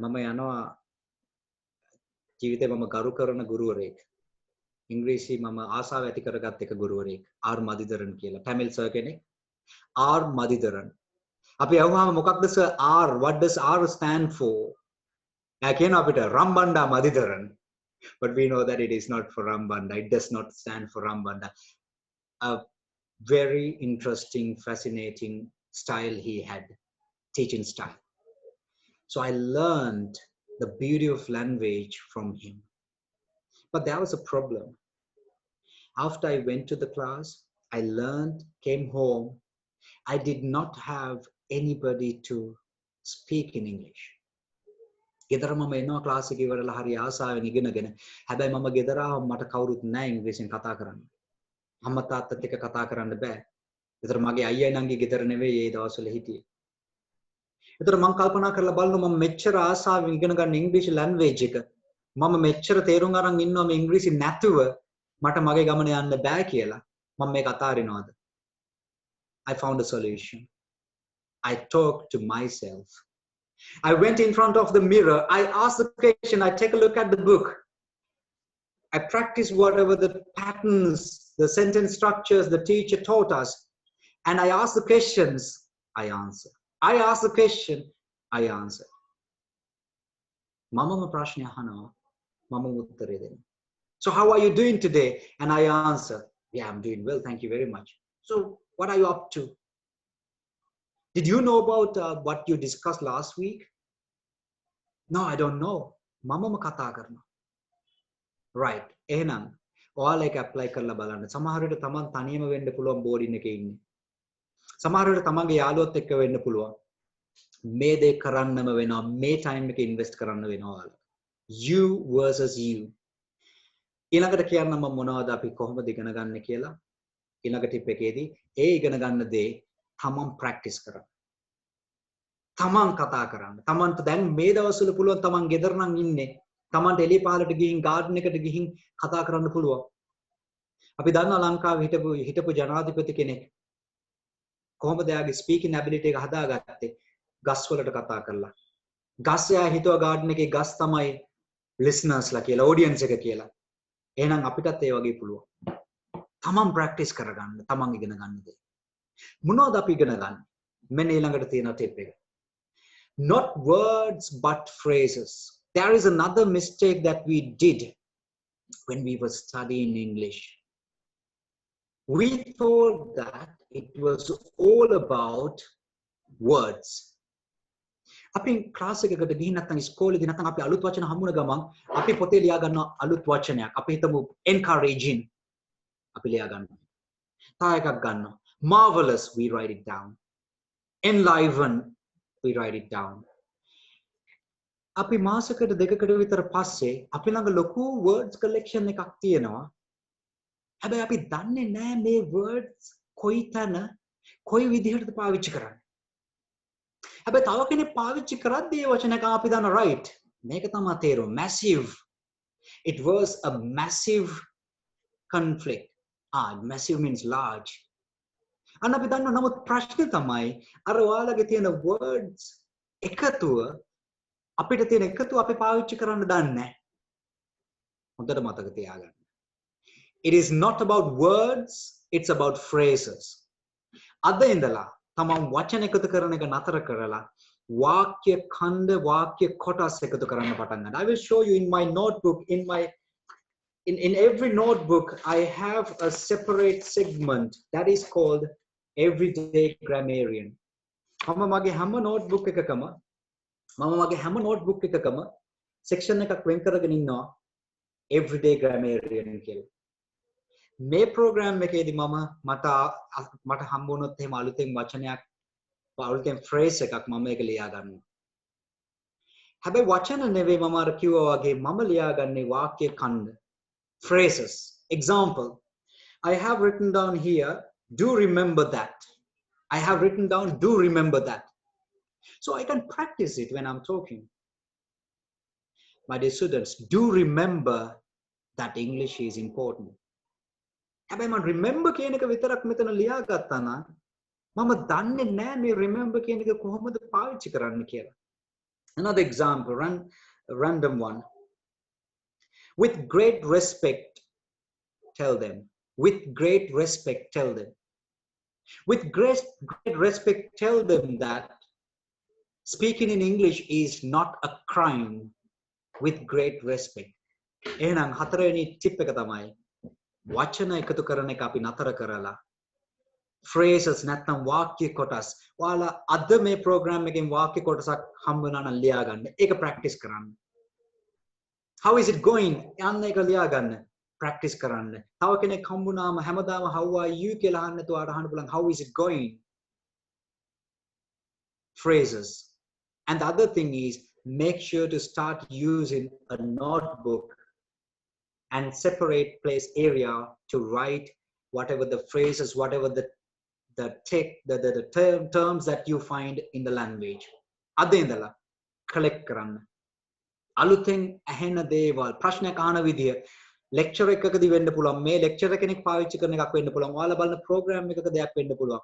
A: මම යනවා ජීවිතේ මම ගරු කරන ගුරුවරයෙක්. ඉංග්‍රීසි මම ආසාව ඇති කරගත් එක ගුරුවරයෙක් ආර් මදිදරන් කියලා. Tamil sir කෙනෙක්. ආර් මදිදරන්. අපි අහුවාම මොකක්ද sir R? What does R stand for? කියනවා අපිට Rambanda මදිදරන්. But we know that it is not for Rambanda. It does not stand for Rambanda. A very interesting, fascinating style he had, teaching style. So I learned the beauty of language from him. But there was a problem. After I went to the class, I learned, came home. I did not have anybody to speak in English. ගෙදර මම එනවා class එක ඉවරලා හරි ආසාවෙන් ඉගෙනගෙන හැබැයි මම ගෙදර ආවම මට කවුරුත් නැහැ ඉංග්‍රීසියෙන් කතා කරන්න. අම්මා තාත්තත් එක්ක කතා කරන්න බෑ. ඒතර මගේ අයියා නංගි ගෙදර නෙවෙයි ඒ දවස්වල හිටියේ. ඒතර මම කල්පනා කරලා බලනවා මම මෙච්චර ආසාවෙන් ඉගෙන ගන්න ඉංග්‍රීසි ලැන්ග්වේජ් එක මම මෙච්චර තේරුම් අරන් ඉන්නවා මේ ඉංග්‍රීසි නැතුව මට මගේ ගමන යන්න බෑ කියලා. මම මේක අතාරිනවද? I found a solution. I talked to myself. I went in front of the mirror. I asked the question. I take a look at the book. I practice whatever the patterns, the sentence structures the teacher taught us. And I ask the questions. I answer. I ask the question. I answer. Mama prashna ahanawa. Mama uttare dena. So how are you doing today? And I answer. Yeah, I'm doing well. Thank you very much. So what are you up to? Did you know about what you discussed last week? No, I don't know. Mama kata karna. Right. එහෙනම් ඔයාලා ඒක apply කරලා බලන්න. සමහර විට තමන් තනියම වෙන්න පුළුවන් boarding එකේ ඉන්නේ. සමහර විට තමන්ගේ යාළුවොත් එක්ක වෙන්න පුළුවන්. මේ දේ කරන්නම වෙනවා. මේ time එක invest කරන්න වෙනවා ඔයාලා. You versus you. ඊළඟට කියන්න මම මොනවද අපි කොහොමද ඉගෙන ගන්න කියලා. ඊළඟ tip එකේදී ඒ ඉගෙන ගන්න දේ තමන් practice කරන්න. තමන් කතා කරන්න. තමන්ට දැන් මේ දවස්වල පුළුවන් තමන් ගෙදර නම් ඉන්නේ. තමන්ට එළිය පහලට ගිහින් garden එකට ගිහින් කතා කරන්න පුළුවන්. අපි දන්නවා ලංකාවේ හිටපු ජනාධිපති කෙනෙක් කොහොමද එයාගේ speaking ability එක හදාගත්තේ? ගස් වලට කතා කරලා. ගස් එයා හිතුවා garden එකේ ගස් තමයි listeners ලා කියලා, audience එක කියලා. එහෙනම් අපිටත් ඒ වගේ පුළුවන්. තමන් practice කරගන්න, තමන් ඉගෙන ගන්න දේ. මොනවද අපි ඉගෙන ගන්න? මෙන්න ඊළඟට තියෙන tip එක. Not words but phrases. There is another mistake that we did when we were studying English. We thought that it was all about words. අපි ක්ලාස් එකකට ගිහින් නැත්නම් ඉස්කෝලේදී නැත්නම් අපි අලුත් වචන හමුන ගමන් අපි පොතේ ලියා ගන්න අලුත් වචනයක්. අපි හිතමු encouraging. අපි ලියා ගන්නවා. තව එකක් ගන්නවා. Marvelous, we write it down. Enliven, we write it down. අපි මාසකට දෙකකට විතර පස්සේ අපි ළඟ ලොකු words collection එකක් තියෙනවා. හැබැයි අපි දන්නේ නැහැ මේ words කොයි තැන කොයි විදිහටද පාවිච්චි කරන්නේ. හැබැයි තව කෙනෙක් පාවිච්චි කරද්දී ඒ වචනක අපි දන්න right. මේක තමයි තේරුම. Massive. It was a massive conflict. Massive means large. අන්න අපි දන්නවා නමුත් ප්‍රශ්නේ තමයි අර ඔයාලගේ තියෙන words එකතුව අපිට තියෙන එකතුව අපි පාවිච්චි කරන්න දන්නේ නැහැ. හොඳට මතක තියාගන්න. It is not about words, it's about phrases. අද ඉඳලා තමන් වචන එකතු කරන එක නතර කරලා වාක්‍ය ඛණ්ඩ වාක්‍ය කොටස් එකතු කරන්න පටන් ගන්න. I will show you in my notebook, in every notebook I have a separate segment that is called everyday grammarian. මම මගේ හැම notebook එකකම section එකක් වෙන් කරගෙන ඉන්නවා everyday grammarian කියලා. මේ program එකේදී මට හම්බ වුණොත් එහෙම අලුතෙන් වචනයක් අලුතෙන් phrase එකක් මම ඒක ලියා ගන්නවා. හැබැයි වචන නෙවෙයි මම අර කිව්වා වගේ මම ලියාගන්නේ වාක්‍ය ඛණ්ඩ phrases. Example, I have written down here, do remember that. I have written down, do remember that. So I can practice it when I'm talking. My dear students, do remember that English is important. හැබැයි මම remember කියන එක විතරක් මෙතන ලියාගත්තා නම් මම දන්නේ නැහැ මේ remember කියන එක කොහොමද පාවිච්චි කරන්න කියලා. Another example, random one. With great respect, tell them. With great respect, tell them. With great respect, tell them that speaking in English is not a crime. With great respect. එහෙනම් හතරවෙනි tip එක තමයි වචන එකතු කරන එක අපි නතර කරලා phrases නැත්නම් වාක්‍ය කොටස් ඔයාලා අද මේ program එකෙන් වාක්‍ය කොටසක් හම්බ වෙනා නම් ලියා ගන්න. ඒක practice කරන්න. How is it going? යන්න ඒක ලියා ගන්න. Practice කරන්න. තව කෙනෙක් හම්බුනාම හැමදාම how are you කියලා අහන්න නැතුව අහන්න පුළුවන් how is it going? Phrases. And the other thing is make sure to start using a notebook and separate place area to write whatever the phrases, whatever the terms that you find in the language. අද ඉඳලා collect කරන්න. අලුතෙන් ඇහෙන දේවල් ප්‍රශ්නයක් අහන විදිය lecture එකකදී වෙන්න පුළුවන්. මේ lecture කෙනෙක් පාවිච්චි කරන එකක් වෙන්න පුළුවන්. ඔයාලා බලන program එකක දෙයක් වෙන්න පුළුවන්.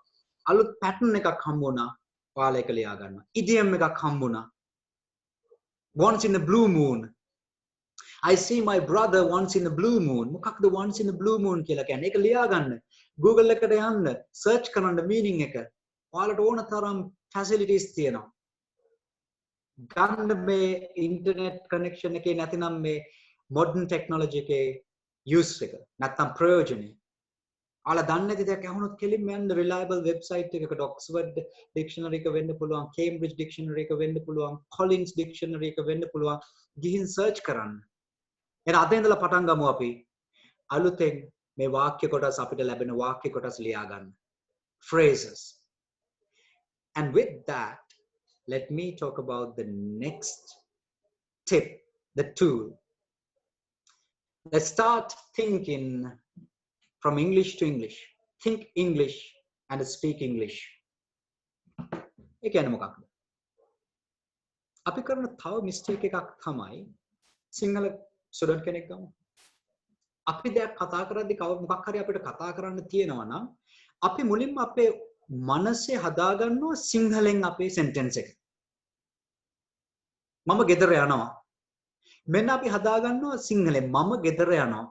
A: අලුත් pattern එකක් හම්බුණා. ඔයාලා ඒක ලියා ගන්න. idiom එකක් හම්බුණා. Once in a blue moon. I see my brother once in a blue moon. මොකක්ද once in a blue moon කියලා කියන්නේ? ඒක ලියා ගන්න. Google එකට යන්න, search කරන්න meaning එක. ඔයාලට ඕන තරම් facilities තියෙනවා. ගන්න මේ internet connection එකේ නැතිනම් මේ modern technology එකේ use එක. නැත්තම් ප්‍රයෝජනෙ. ඔයාලා දන්නේ නැති දෙයක් අහුනොත් කෙලින්ම යන්න reliable website එකකට Oxford dictionary එක වෙන්න පුළුවන්, Cambridge dictionary එක වෙන්න පුළුවන්, Collins dictionary එක වෙන්න පුළුවන්. ගිහින් search කරන්න. එහෙනම් අද ඉඳලා පටන් ගමු අපි අලුතෙන් මේ වාක්‍ය කොටස් අපිට ලැබෙන වාක්‍ය කොටස් ලියා ගන්න. Phrases. And with that, let me talk about the next tip, the tool. Let's start thinking from English to English. Think English and speak English. ඒ කියන්නේ මොකක්ද? අපි කරන තව mistake එකක් තමයි සිංහල ස්ටුඩන්ට් කෙනෙක් ගමු. අපි දැන් කතා කරද්දී මොකක් හරි අපිට කතා කරන්න තියෙනවා නම් අපි මුලින්ම අපේ මනසේ හදාගන්නවා සිංහලෙන් අපේ sentence එක. මම ගෙදර යනවා. මෙන්න අපි හදාගන්නවා සිංහලෙන් මම ගෙදර යනවා.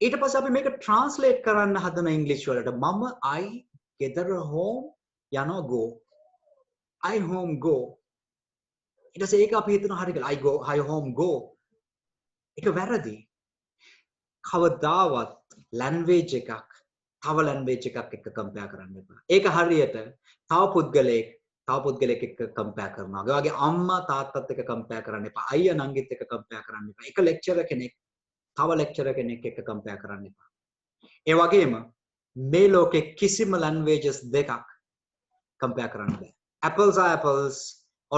A: ඊට පස්සේ අපි මේක translate කරන්න හදන ඉංග්‍රීසි වලට මම I ගෙදර home යනවා go. I home go. ඊට පස්සේ ඒක අපි හිතනවා හරි කියලා I home go. ඒක වැරදි. කවදාවත් language එකක් තව language එකක් එක්ක compare කරන්න එපා. ඒක හරියට තව පුද්ගලයෙක් එක්ක compare කරනවා. ඒ වගේ අම්මා තාත්තත් එක්ක compare කරන්න එපා. අයියා නංගිත් එක්ක compare කරන්න එපා. එක lecturer කෙනෙක් තව lecturer කෙනෙක් එක්ක compare කරන්න එපා. ඒ වගේම මේ ලෝකේ කිසිම languages දෙකක් compare කරන්න බෑ. Apples are apples,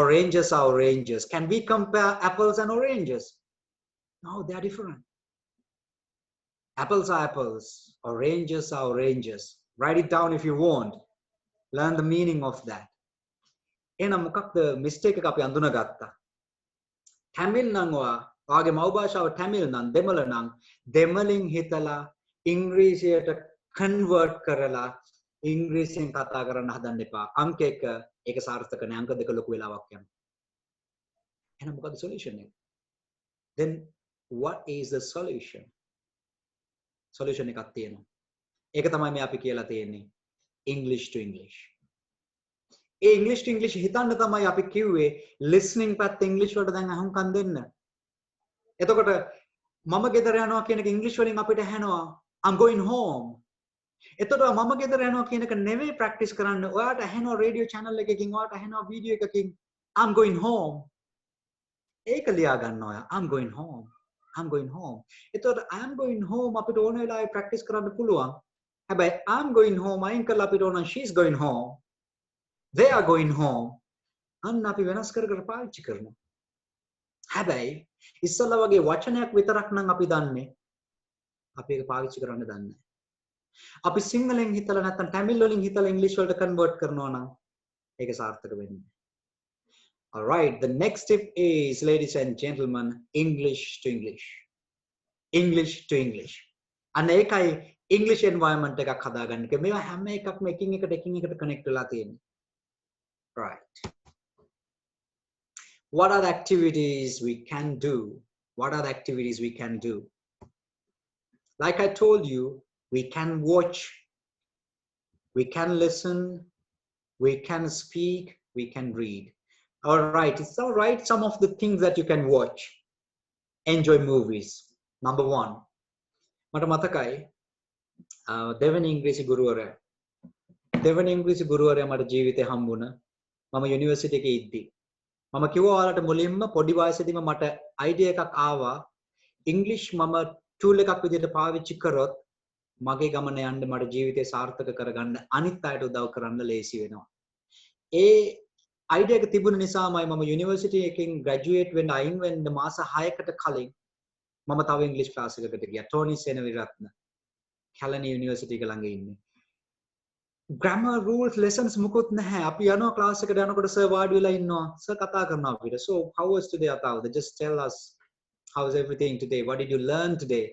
A: oranges are oranges. Can we compare apples and oranges? No, they are different. Apples are apples, oranges are oranges. Write it down if you want. Learn the meaning of that. එහෙනම් මොකක්ද mistake එක අපි අඳුනගත්තා. Tamil නම් ඔයාගේ මව් භාෂාව Tamil නම් දෙමළ නම් දෙමළෙන් හිතලා ඉංග්‍රීසියට convert කරලා ඉංග්‍රීසියෙන් කතා කරන්න හදන්න එපා. අංක 1 ඒක සාර්ථක නැහැ. අංක 2 ලොකු වෙලාවක් යනවා. එහෙනම් මොකක්ද solution එක? Then what is the solution? Solution එකක් තියෙනවා. ඒක තමයි මේ අපි කියලා තියෙන්නේ English to English. A English to English හිතන්න තමයි අපි කිව්වේ listening පැත්ත English වලට දැන් අහුම්කම් දෙන්න. එතකොට මම ගෙදර යනවා කියන එක English වලින් අපිට ඇහෙනවා I'm going home. එතකොට මම ගෙදර යනවා කියන එක නෙවෙයි practice කරන්න. ඔයාට ඇහෙනවා radio channel එකකින්, ඔයාට ඇහෙනවා video එකකින් I'm going home. ඒක ලියා ගන්න ඔයා I'm going home. I'm going home. එතකොට I'm going home අපිට ඕන වෙලාවෙ practice කරන්න පුළුවන්. හැබැයි I'm going home අයින් කරලා අපිට ඕන she's going home. They are going home. අන්න අපි වෙනස් කර කර පාවිච්චි කරනවා. හැබැයි ඉස්සෙල්ලා වගේ වචනයක් විතරක් නම් අපි දන්නේ. අපි ඒක පාවිච්චි කරන්න දන්නේ නැහැ. අපි සිංහලෙන් හිතලා නැත්නම් තමිල් වලින් හිතලා ඉංග්‍රීසි වලට කන්වර්ට් කරනවා නම් ඒක සාර්ථක වෙන්නේ නැහැ. All right, the next tip is, ladies and gentlemen, English to English. English to English. අන්න ඒකයි English environment එකක් හදාගන්න එක. මේවා හැම එකක්ම එකින් එකට connect වෙලා තියෙන්නේ. Right. What are the activities we can do? What are the activities we can do? Like I told you, we can watch, we can listen, we can speak, we can read. All right, it's all right. Some of the things that you can watch. Enjoy movies. Number 1. මට මතකයි දෙවනි ඉංග්‍රීසි ගුරුවරයා මට ජීවිතේ හම්බුණා. මම university එකේ ඉද්දි. මම කිව්වා ඔයාලට මුලින්ම පොඩි වයසේදීම මට අයිඩියා එකක් ආවා. ඉංග්‍රීසි මම ටූල් එකක් විදිහට පාවිච්චි කරොත් මගේ ගමන යන්න මට ජීවිතේ සාර්ථක කරගන්න අනිත් අයට උදව් කරන්න ලේසි වෙනවා. ඒ අයිඩියා එක තිබුණ නිසාමයි මම යුනිවර්සිටි එකකින් ග්‍රැජුවේට් වෙන්න අයින් වෙන්න මාස 6කට කලින් මම තව ඉංග්‍රීසි ක්ලාස් එකකට ගියා. ටෝනි සෙනවිරත්න. කැලණි යුනිවර්සිටි එක ළඟ ඉන්නේ. grammar rules lessons මුකුත් නැහැ. අපි යනවා ක්ලාස් එකට යනකොට සර් වාඩි වෙලා ඉන්නවා. සර් කතා කරනවා අපිට. So how was today Atawda? Just tell us how's everything today? What did you learn today?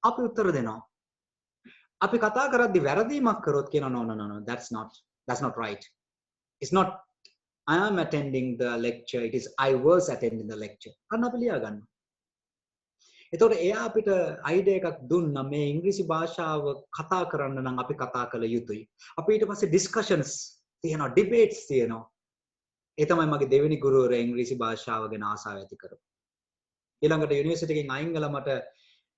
A: අපි උත්තර දෙනවා. අපි කතා කරද්දි වැරදීමක් කරොත් කියනවා no that's not right. It's not I am attending the lecture, it is I was attending the lecture. අන්න අපි ලියා ගන්නවා. එතකොට එයා අපිට අයිඩියා එකක් දුන්නා මේ ඉංග්‍රීසි භාෂාව කතා කරන්න නම් අපි කතා කළ යුතුයි. අපි ඊට පස්සේ ඩිස්කෂන්ස් තියෙනවා, ඩිබේට්ස් තියෙනවා. ඒ තමයි මගේ දෙවෙනි ගුරුවරයා ඉංග්‍රීසි භාෂාව ගැන ආසාව ඇති කරපු. ඊළඟට යුනිවර්සිටි එකෙන් අයින් ගලා මට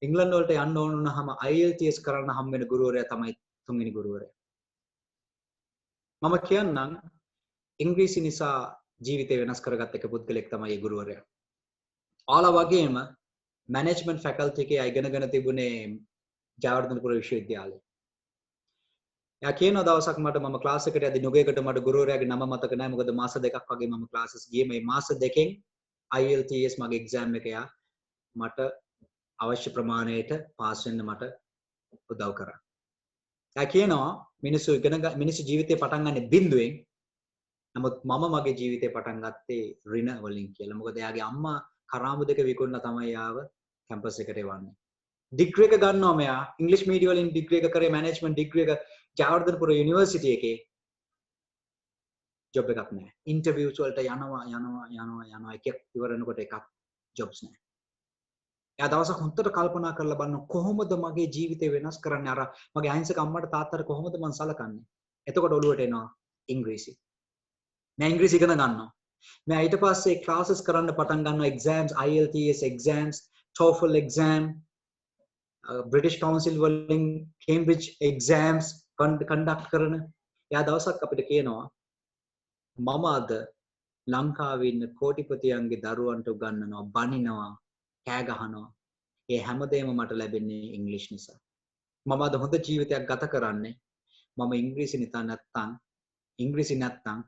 A: ඉංග්ලන්ඩ් වලට යන්න ඕන වුණාම IELTS කරන්න හම් වෙන ගුරුවරයා තමයි තුන්වෙනි ගුරුවරයා. මම කියන්නම් ඉංග්‍රීසි නිසා ජීවිතය වෙනස් කරගත්ත එක පුද්ගලෙක් තමයි ඒ ගුරුවරයා. ඔයාලා වගේම මැනේජ්මන්ට් ෆැකල්ටි එකේ ඉගෙනගෙන තිබුණේ ජයවර්ධනපුර විශ්වවිද්‍යාලේ. එයා කියන දවසක් මම ක්ලාස් එකට යද්දි නුගේකට මට ගුරුවරයාගේ නම මතක නැහැ. මොකද මාස දෙකක් වගේ මම ක්ලාසස් ගියේ. මේ මාස දෙකෙන් IELTS මගේ එක්සෑම් එක එයා මට අවශ්‍ය ප්‍රමාණයට පාස් වෙන්න මට උදව් කරා. එයා කියනවා මිනිස්සු ජීවිතේ පටන් ගන්න බිඳුවෙන්. නමුත් මම මගේ ජීවිතේ පටන් ගත්තේ ඍණ වලින් කියලා. මොකද එයාගේ අම්මා කරාමු දෙක විකුණලා තමයි ආව කැම්පස් එකට එවන්නේ. ඩිග්‍රී එක ගන්නවා මෙයා. ඉංග්‍රීසි මීඩියම් වලින් ඩිග්‍රී එක කරේ මැනේජ්මන්ට් ඩිග්‍රී එක ජයවර්ධනපුර යුනිවර්සිටි එකේ. ජොබ් එකක් නැහැ. ඉන්ටර්විව්ස් වලට යනවා එකක් ඉවරනකොට එකක් ජොබ්ස් නැහැ. එයා දවසක් හොන්දට කල්පනා කරලා බලන කොහොමද මගේ ජීවිතේ වෙනස් කරන්නේ? අර මගේ අහිංසක අම්මට තාත්තට කොහොමද මං සලකන්නේ? එතකොට ඔළුවට එනවා ඉංග්‍රීසි. මම ඉංග්‍රීසි ඉගෙන ගන්නවා. මම ඊට පස්සේ ක්ලාසස් කරන්න පටන් ගන්නවා exams, IELTS exams, TOEFL exam, British Council වලින් Cambridge exams conduct කරන. එයා දවසක් අපිට කියනවා මම අද ලංකාවේ ඉන්න කෝටිපතියන්ගේ දරුවන්ට උගන්වනවා, බනිනවා, කෑ ගහනවා. ඒ හැමදේම මට ලැබෙන්නේ ඉංග්‍රීසි නිසා. මම අද හොඳ ජීවිතයක් ගත කරන්නේ මම ඉංග්‍රීසි නැත්තම්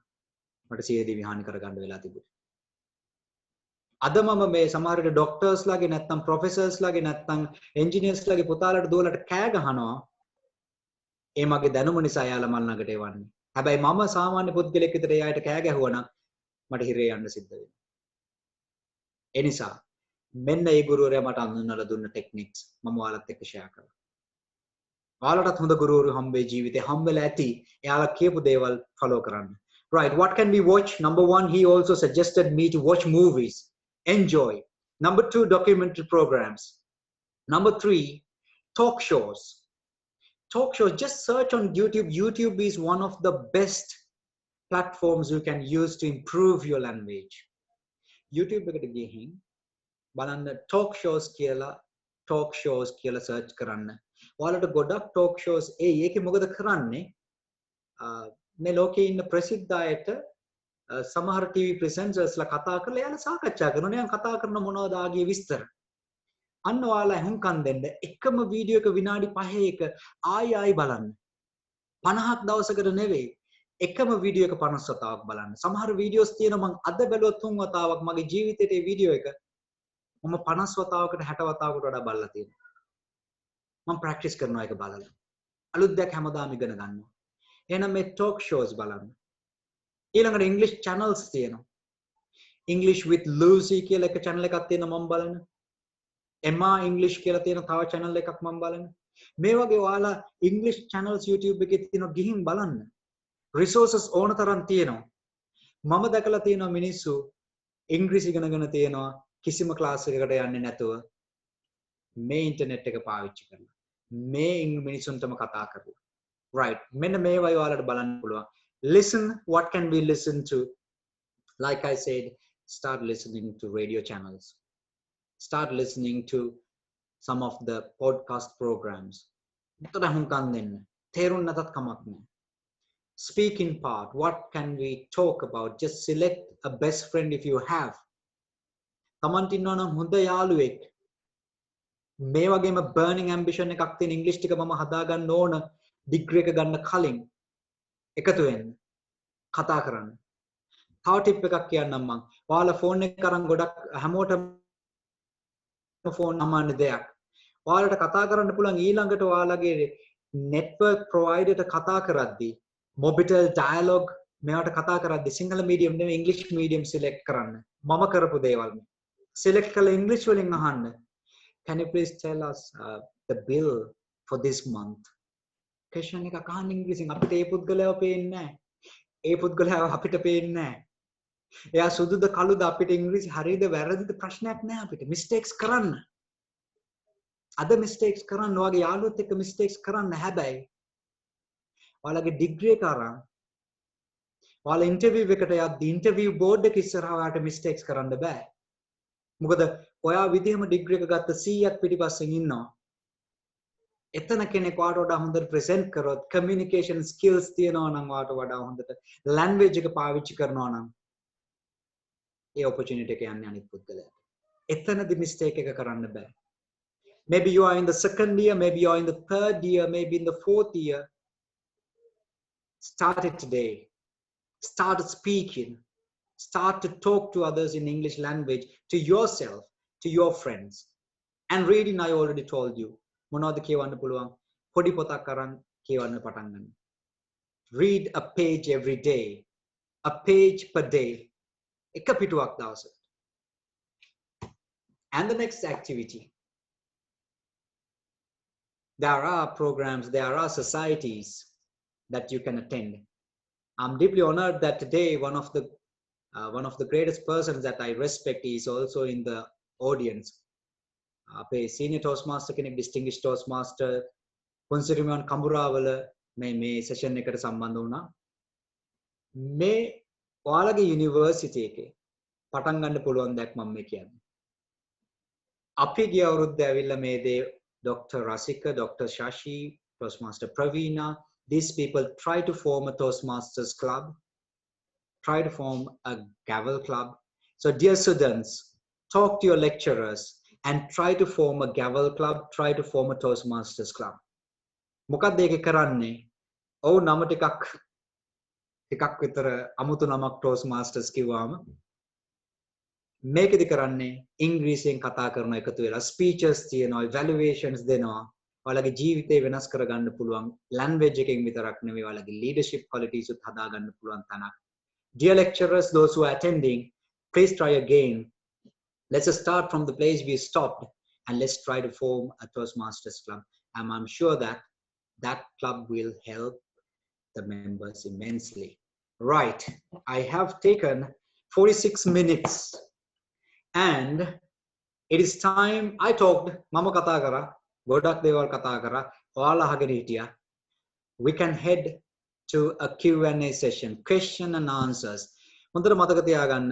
A: මට සියදිවි විහානි කරගන්න වෙලා තිබුණා. අද මම මේ සමහර විට ડોක්ටර්ස් ලාගේ නැත්තම් ප්‍රොෆෙසර්ස් ලාගේ නැත්තම් එන්ජිනියර්ස් ලාගේ පුතාලට දුවලට කෑ ගහනවා. ඒ මගේ දැනුම නිසා යාලා මල් ළඟට එවන්නේ. හැබැයි මම සාමාන්‍ය පුද්ගලෙක් විතර එයාට කෑ ගැහුවා මට හිරේ යන්න සිද්ධ වෙනවා. ඒ නිසා මෙන්න ඒ ගුරුවරයා මට අඳුන්වලා දුන්න ටෙක්නික්ස් මම ඔයාලත් එක්ක ෂෙයා කරා. ඔයාලටත් හොඳ ගුරුවරු හම්බෙයි ජීවිතේ හම්බෙලා ඇති. එයාලා කියපු දේවල් ෆලෝ කරන්න. Right, what can we watch? Number 1, he also suggested me to watch movies. Enjoy. Number 2, documentary programs. Number 3, talk shows. Talk shows, just search on YouTube. YouTube is one of the best platforms you can use to improve your language. YouTube එකට ගිහින් බලන්න talk shows කියලා search කරන්න. ඔයාලට ගොඩක් talk shows ඒකේ මොකද කරන්නේ? මේ ලෝකේ ඉන්න ප්‍රසිද්ධ අයට සමහර TV presenters ලා කතා කරලා එයාලා සාකච්ඡා කරනවා. එයාන් කතා කරන මොනවද ආගේ විස්තර. අන්න ඔයාලා හුම්කන් දෙන්න එකම වීඩියෝ එක විනාඩි 5 එක ආයි බලන්න. 50ක් දවසකට නෙවෙයි. එකම වීඩියෝ එක 50 වතාවක් බලන්න. සමහර වීඩියෝස් තියෙනවා මම අද බැලුවත් 3 වතාවක් මගේ ජීවිතේට මේ වීඩියෝ එක මම 50 වතාවකට 60 වතාවකට වඩා බලලා තියෙනවා. මම ප්‍රැක්ටිස් කරනවා ඒක බලලා. අලුත් දෙයක් හැමදාම ඉගෙන ගන්නවා. එහෙනම් මේ talk shows බලන්න. ඊළඟට English channels තියෙනවා. English with Lucy කියලා එක channel එකක් තියෙනවා මම බලන. Emma English කියලා තියෙන තව channel එකක් මම බලන. මේ වගේ ඔයාලා English channels YouTube එකේ තියෙනවා ගිහින් බලන්න. resources ඕන තරම් තියෙනවා. මම දැකලා තියෙනවා මිනිස්සු ඉංග්‍රීසි ඉගෙනගෙන තියෙනවා කිසිම ක්ලාස් එකකට යන්නේ නැතුව මේ ඉන්ටර්නෙට් එක පාවිච්චි කරලා. මේ මිනිසුන්ටම කතා කරලා. Right. මෙන්න මේවයි ඔයාලට බලන්න පුළුවන්. Listen, what can we listen to? Like I said, start listening to radio channels. Start listening to some of the podcast programs. Mutara hunkan denna. Therun natat kamak naha. Speak in part. What can we talk about? Just select a best friend if you have. Tamanට ඉන්නවා නම් හොඳ යාළුවෙක්. මේ වගේම burning ambition එකක් තියෙන ඉංග්‍රීසි ටික මම හදා ගන්න ඕන. ඩිග්‍රී එක ගන්න කලින් එකතු වෙන්න කතා කරන්න. තව ටිප් එකක් කියන්නම් මම. ඔයාලා ෆෝන් එක අරන් ගොඩක් හැමෝටම ෆෝන් අමාන්‍ය දෙයක්. ඔයාලට කතා කරන්න පුළුවන් ඊළඟට ඔයාලගේ network provider ට කතා කරද්දී Mobitel dialog මේවට කතා කරද්දී සිංහල medium නෙවෙයි English medium select කරන්න. මම කරපු දේවල් මේ. select කළ English වලින් අහන්න. Can you please tell us the bill for this month? question එක අහන්න ඉංග්‍රීසියෙන් අපිට ඒ පුද්ගලයාව පේන්නේ නැහැ. ඒ පුද්ගලයාව අපිට පේන්නේ නැහැ. එයා සුදුද කළුද අපිට ඉංග්‍රීසි හරියද වැරදිද ප්‍රශ්නයක් නැහැ අපිට. mistakes කරන්න. අද mistakes කරන්න ඔයාගේ යාළුවොත් එක්ක mistakes කරන්න හැබැයි ඔයාලගේ degree එක අරන් ඔයාලා interview එකට යද්දී interview board එක ඉස්සරහා ඔයාලට mistakes කරන්න බෑ. මොකද ඔයා විදිහම degree එක ගත්ත 100ක් පිටිපස්සෙන් ඉන්නවා. එතන කෙනෙක් ඔයාට වඩා හොඳට present කරොත් communication skills තියනවා නම් ඔයාට වඩා හොඳට language එක පාවිච්චි කරනවා නම් ඒ opportunity එක යන්නේ අනිත් පුද්ගලයාට. එතනදි mistake එක කරන්න බෑ. Maybe you are in the second year, maybe you are in the third year, maybe in the fourth year. Start it today. Start speaking. Start to talk to others in English language, to yourself, to your friends. And reading, I already told you. මොනවද කියවන්න පුළුවන්? පොඩි පොතක් අරන් කියවන්න පටන් ගන්න. Read a page every day. A page per day. එක පිටුවක් දවසකට. And the next activity. There are programs, there are societies that you can attend. I'm deeply honored that today one of the greatest persons that I respect is also in the audience. අපේ senior toastmaster කෙනෙක් distinguished toastmaster පොන්සිරිමන් කඹුරාවල මේ session එකට සම්බන්ධ වුණා. මේ ඔයාලගේ university එකේ පටන් ගන්න පුළුවන් දෙයක් මම මේ කියන්නේ. අපි ගිය අවුරුද්දේ ඇවිල්ලා මේ දේ Dr. Rasika, Dr. Shashi, Toastmaster Praveena, these people try to form a Toastmasters club, try to form a gavel club. So dear students, talk to your lecturers and try to form a gavel club, try to form a Toastmasters club. මොකක්ද ඒක කරන්නේ? ඔව් නම ටිකක් විතර අමුතු නමක් Toastmasters කිව්වම මේකෙදි කරන්නේ ඉංග්‍රීසියෙන් කතා කරන එකතු වෙලා ස්පීචස් තියෙනවා, evaluations දෙනවා. ඔයාලගේ ජීවිතේ වෙනස් කරගන්න පුළුවන් language එකෙන් විතරක් නෙවෙයි ඔයාලගේ leadership qualities උත් හදා ගන්න පුළුවන් තැනක්. Dear lecturers, those who are attending, please try again. Let's start from the place we stopped and let's try to form a Toastmasters club. And I'm sure that that club will help the members immensely. Right, I have taken 46 minutes and it is time. I talked, mama kata kara, godak deval kata kara, oala ahagen hitiya. We can head to a Q&A session, question and answers. හොඳට මතක තියාගන්න.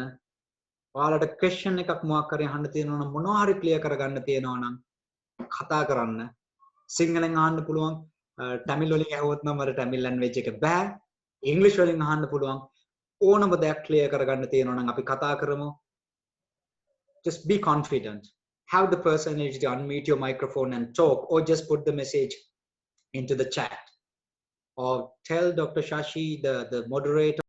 A: ඔයාලට question එකක් මොකක් හරි අහන්න තියෙනවා නම් මොනවා හරි clear කරගන්න තියෙනවා නම් කතා කරන්න. සිංහලෙන් අහන්න පුළුවන්. තමිල් වලින් අහුවොත් නම් අර තමිල් language එක බෑ. English වලින් අහන්න පුළුවන්. ඕනම දෙයක් clear කරගන්න තියෙනවා නම් අපි කතා කරමු. Just be confident. Have the personality to unmute your microphone and talk, or just put the message into the chat. Or tell Dr. Shashi, the moderator,